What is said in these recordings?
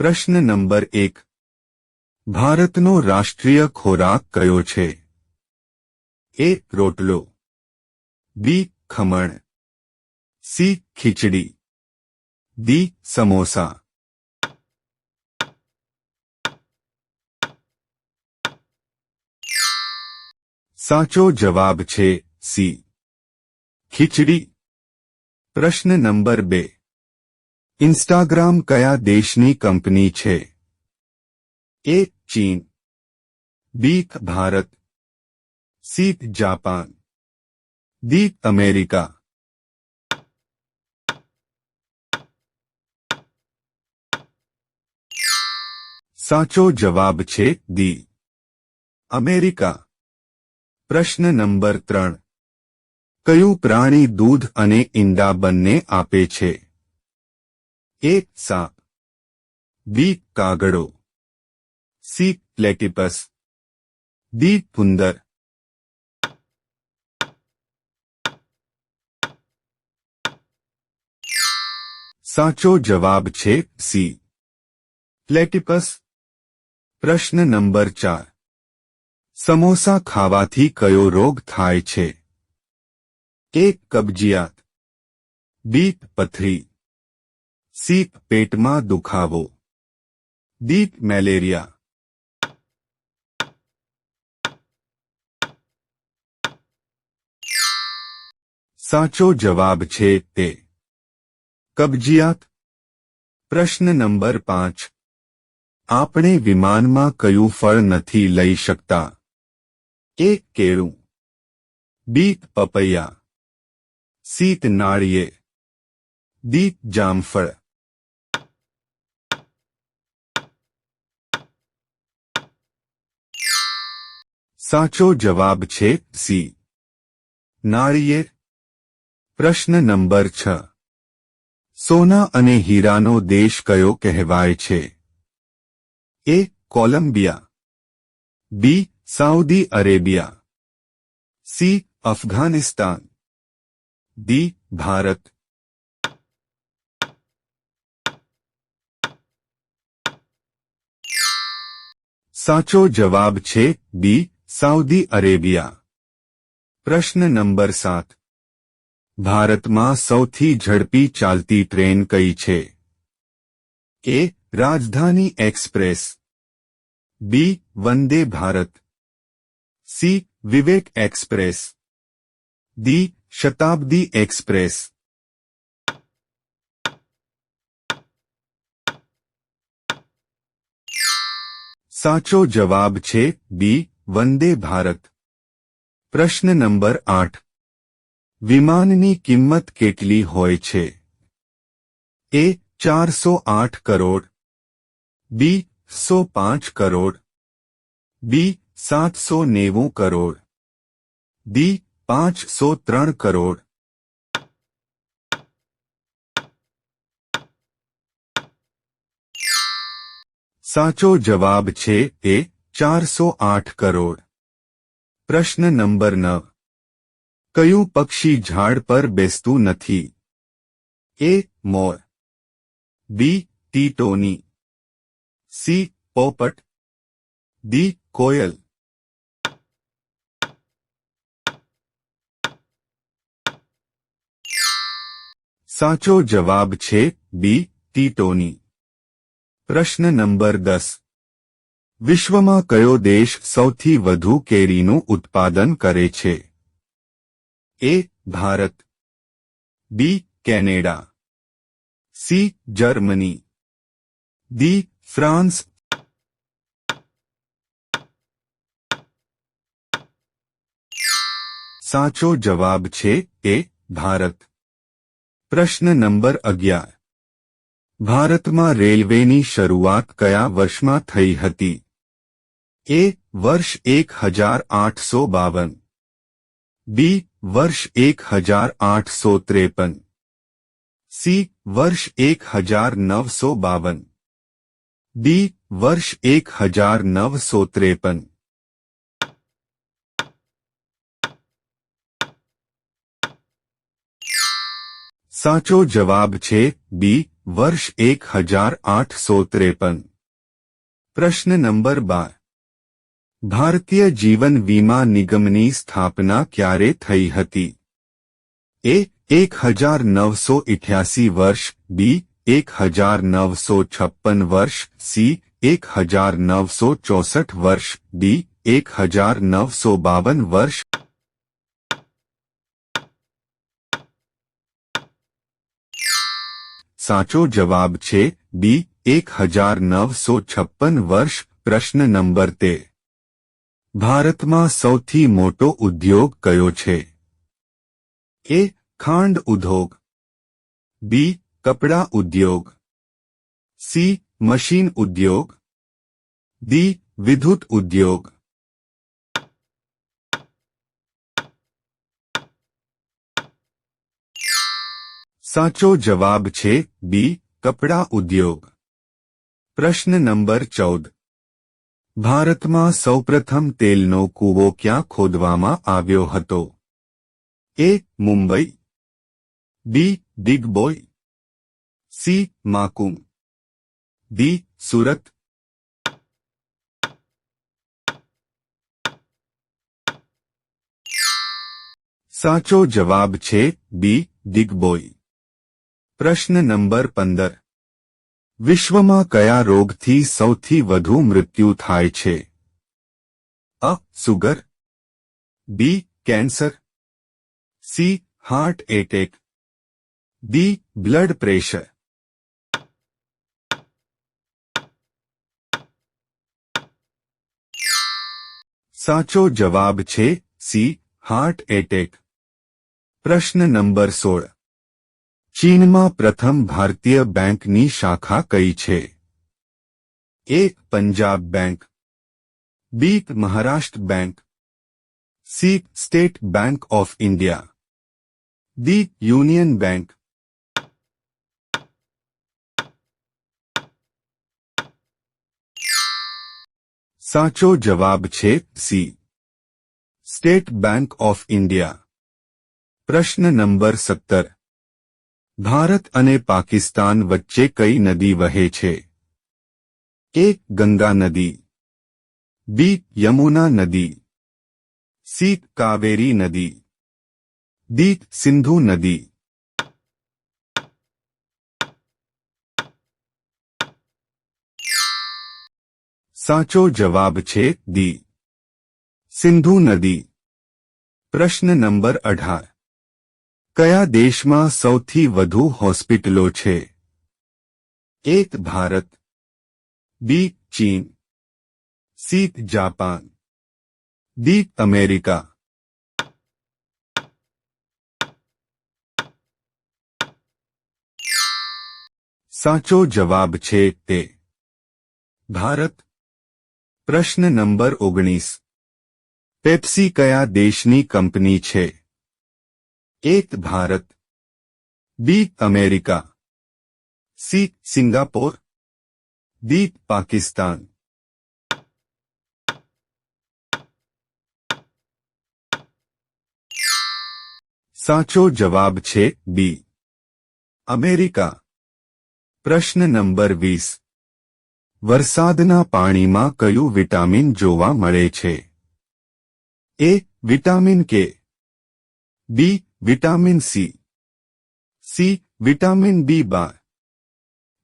પ્રશ્ન નંબર 1. ભારતનો રાષ્ટ્રીય ખોરાક કયો છે? એ. રોટલો. બી. ખમણ. સી. ખીચડી. ડી. સમોસા. સાચો જવાબ છે સી. ખીચડી. પ્રશ્ન નંબર 2. ઇન્સ્ટાગ્રામ કયા દેશની કંપની છે? એ. ચીન. B. Bharat. C. Japan. D. America. સાચો જવાબ છે ડી. અમેરિકા. પ્રશ્ન નંબર 3. કયું પ્રાણી દૂધ અને ઈંડા બંને આપે છે? એ. સાપ. બી. કાગડો. સી. પ્લેટિપસ. ડી. ઉંદર. સાચો જવાબ છે સી. પ્લેટિપસ. પ્રશ્ન નંબર 4. સમોસા ખાવાથી કયો રોગ થાય છે? એ. કબજિયાત. બી. પથરી. સી. પેટમાં દુખાવો. ડી. મેલેરિયા. સાચો જવાબ છે તે. કબજિયાત. પ્રશ્ન નંબર 5. આપણે વિમાનમાં કયું ફળ નથી લઈ શકતા? એ. કેળું. બી. પપૈયા. સી. નાળિયેર. ડી. જામફળ. સાચો જવાબ છે સી. નાળિયેર. પ્રશ્ન નંબર 6. સોના અને હીરાનો દેશ કયો કહેવાય છે? A. Colombia. B. Saudi Arabia. C. Afghanistan. D. Bharat. સાચો જવાબ છે બી. Saudi Arabia. પ્રશ્ન નંબર 7. ભારતમાં સૌથી ઝડપી ચાલતી ટ્રેન કઈ છે? એ. રાજધાની એક્સપ્રેસ. બી. વંદે ભારત. સી. વિવેક એક્સપ્રેસ. ડી. શતાબ્દી એક્સપ્રેસ. સાચો જવાબ છે બી. વંદે ભારત. પ્રશ્ન નંબર 8. વિમાનની કિંમત કેટલી હોય છે? એ. 408 કરોડ. બી. 105 કરોડ. બી. 790 કરોડ. ડી. 503 કરોડ. સાચો જવાબ છે એ. 408 કરોડ. પ્રશ્ન નંબર 9. કયું પક્ષી ઝાડ પર બેસતું નથી? એ. મોર. બી. ટીટોની. સી. પોપટ. ડી. કોયલ. સાચો જવાબ છે બી. ટીટોની. પ્રશ્ન નંબર 10. વિશ્વમાં કયો દેશ સૌથી વધુ કેરીનું ઉત્પાદન કરે છે? A. Bharat. B. Canada. C. Germany. D. France. સાચો જવાબ છે એ. ભારત. પ્રશ્ન નંબર 11. ભારતમાં રેલવેની શરૂઆત કયા વર્ષમાં થઈ હતી? એ. વર્ષ 1852. બી. વર્ષ 1853. સી. વર્ષ 1952. ડી. વર્ષ 1953. સાચો જવાબ છે બી. વર્ષ 1853। પ્રશ્ન નંબર 12 ભારતીય જીવન વીમા નિગમની સ્થાપના ક્યારે થઈ હતી? એ 1988 વર્ષ, બી 1956 વર્ષ, સી 1964 વર્ષ, ડી 1952 વર્ષ। સાચો જવાબ છે બી 1956 વર્ષ। પ્રશ્ન નંબર 13 ભારતમાં સૌથી મોટો ઉદ્યોગ કયો છે? એ ખાંડ ઉદ્યોગ, બી કપડા ઉદ્યોગ, સી મશીન ઉદ્યોગ, ડી વિદ્યુત ઉદ્યોગ। સાચો જવાબ છે બી કપડા ઉદ્યોગ। પ્રશ્ન નંબર 14 ભારતમાં સૌપ્રથમ તેલનો કૂવો ક્યાં ખોદવામાં આવ્યો હતો? એ મુંબઈ, બી દિગ્બોય, સી માકુમ, ડી સુરત। સાચો જવાબ છે બી દિગ્બોય। પ્રશ્ન નંબર 15 વિશ્વમાં કયા રોગથી સૌથી વધુ મૃત્યુ થાય છે? A sugar, B cancer, C heart attack, D blood pressure. સાચો જવાબ છે સી હાર્ટ એટેક। પ્રશ્ન નંબર 16 ચીનમાં પ્રથમ ભારતીય બેંકની શાખા કઈ છે? A Punjab Bank, B Maharashtra Bank, C State Bank of India, D Union Bank. સાચો જવાબ છે C State Bank of India. પ્રશ્ન નંબર 17 ભારત અને પાકિસ્તાન વચ્ચે કઈ નદી વહે છે? એ ગંગા નદી, બી યમુના નદી, સી કાવેરી નદી, ડી સિંધુ નદી। સાચો જવાબ છે ડી સિંધુ નદી। પ્રશ્ન નંબર 18 કયા દેશમાં સૌથી વધુ હોસ્પિટલો છે? એ ભારત, બી ચીન, સી જાપાન, ડી અમેરિકા। સાચો જવાબ છે તે ભારત। પ્રશ્ન નંબર 19 પેપ્સી કયા દેશની કંપની છે? A Bharat, B America, C Singapore, D Pakistan. સાચો જવાબ છે બી અમેરિકા। પ્રશ્ન નંબર 20 વરસાદના પાણીમાં કયું વિટામિન જોવા મળે છે? A vitamin K, B vitamin C vitamin બી12,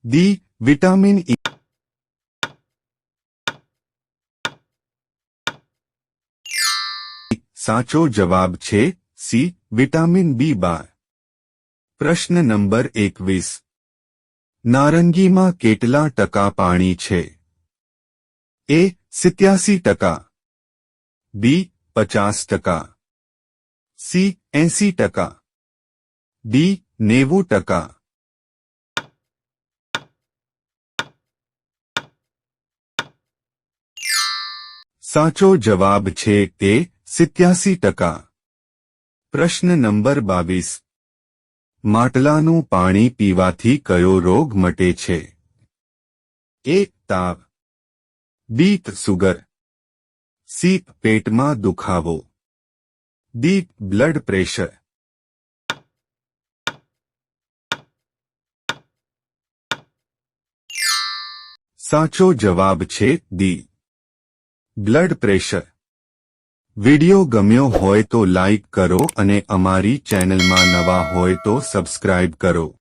ડી વિટામિન ઈ। સાચો જવાબ છે સી વિટામિન બી12। પ્રશ્ન નંબર 21 નારંગીમાં કેટલા ટકા પાણી છે? એ 87%, બી 50%, સી 80%, ડી 90%। સાચો જવાબ છે તે 87%। પ્રશ્ન નંબર 22 માટલાનું પાણી પીવાથી કયો રોગ મટે છે? એ તાવ, બી સુગર, સી પેટમાં દુખાવો, ડી બ્લડ પ્રેશર। સાચો જવાબ છે ડી. Blood pressure. વિડિયો ગમ્યો હોય તો લાઈક કરો અને અમારી ચેનલમાં નવા હોય તો સબસ્ક્રાઇબ કરો.